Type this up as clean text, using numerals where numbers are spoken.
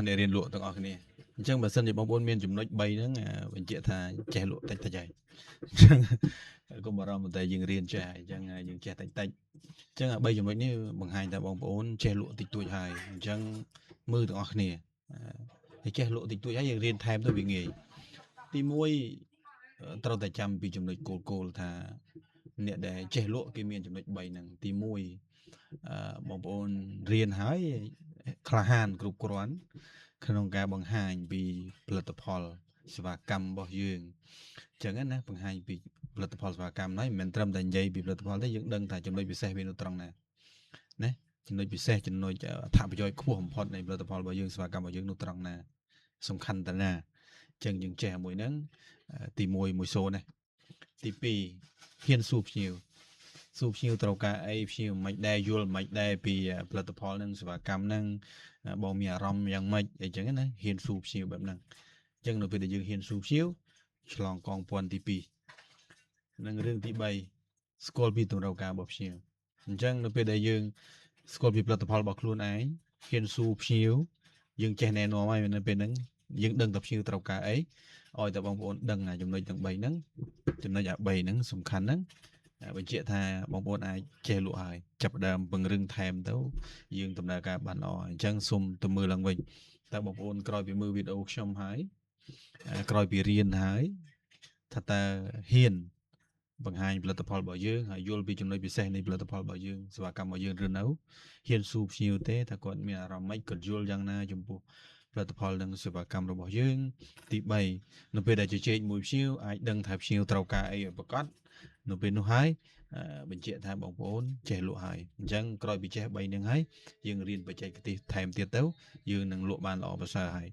អ្នករៀនលក់ទាំងអស់គ្នាអញ្ចឹងបើសិនជាបងប្អូនមានចំណុច3ហ្នឹងបញ្ជាក់ថាចេះលក់តិចតិចហើយអញ្ចឹងកុំបារម្ភតែយើងរៀនចេះអញ្ចឹងយើងចេះតិចតិចអញ្ចឹង3ចំណុចនេះបង្ហាញថាបងប្អូនចេះលក់តិចតួចហើយអញ្ចឹងមើលទាំងអស់គ្នាហើយចេះលក់តិចតួចហើយយើងរៀនថែមទៅវាងាយទី1ត្រូវតែចាំពីចំណុចគោលថាអ្នកដែលចេះលក់គេមានចំណុច3ហ្នឹងទី1បងប្អូនរៀនហើយក្លាហានគ្រប់គ្រាន់ក្នុងការបង្ហាញពីផលិតផលសេវាកម្មរបស់យើងអញ្ចឹងណាបង្ហាញពីផលិតផលសេវាកម្មហ្នឹងមិនមែនត្រឹមតែនិយាយពីផលិតផលទេយើងដឹងថាចំណុចពិសេសវានៅត្រង់ណាណាចំណុចពិសេសចំណុចអត្ថប្រយោជន៍ខ្ពស់បំផុតនៃផលិតផលរបស់យើងសេវាកម្មរបស់យើងនៅត្រង់ណាសំខាន់តាណាអញ្ចឹងយើងចេះមួយហ្នឹងទី1 1 0ណាទី2ហ៊ានសួរភ្ញៀវត្រូវការអីភ្ញៀវមិនដែរយល់មិនដែរពីផលិតផលហ្នឹងសេវាកម្មហ្នឹងបងមានអារម្មណ៍យ៉ាងម៉េចអីចឹងណាហ៊ានសួរភ្ញៀវបែបហ្នឹងអញ្ចឹងនៅពេលដែលយើងហ៊ានសួរភ្ញៀវឆ្លងកងពន្ធទី2និងរឿងទី3ស្គាល់ពីតម្រូវការរបស់ភ្ញៀវអញ្ចឹងនៅពេលដែលយើងស្គាល់ពីផលិតផលរបស់ខ្លួនឯងហ៊ានសួរភ្ញៀវយើងចេះណែនាំហើយនៅពេលហ្នឹងយើងដឹងថាភ្ញៀវត្រូវការអីឲ្យតែបងប្អូនដឹងចំណុចទាំង3ហ្នឹងចំណុច3ហ្នឹងសំខាន់ហ្នឹងបញ្ជាក់ថាបងប្អូនអាចចេះលក់ហើយចាប់ផ្ដើមពង្រឹងថែមទៅយើងដំណើរការបានល្អអញ្ចឹងសូមទៅមើលឡើងវិញតើបងប្អូនក្រោយពីមើលវីដេអូខ្ញុំហើយក្រោយពីរៀនហើយថាតើហ៊ានបង្ហាញផលិតផលរបស់យើងហើយយល់ពីចំណុចពិសេសនៃផលិតផលរបស់យើងសេវាកម្មរបស់យើងឬនៅហ៊ានសួរភ្ញៀវទេថាគាត់មានអារម្មណ៍ម៉េចគាត់យល់យ៉ាងណាចំពោះផលិតផលនិងសេវាកម្មរបស់យើងទី3នៅពេលដែលជជែកមួយភ្ញៀវអាចដឹងថាភ្ញៀវត្រូវការអីឲ្យប្រកបនៅពេលនោះហើយបញ្ជាក់ថាបងប្អូនចេះលក់ហើយអញ្ចឹងក្រោយពីចេះ3ហ្នឹងហើយយើងរៀនបច្ចេកទេសថែមទៀតទៅយើងនឹងលក់បានល្អប្រសើរហើយ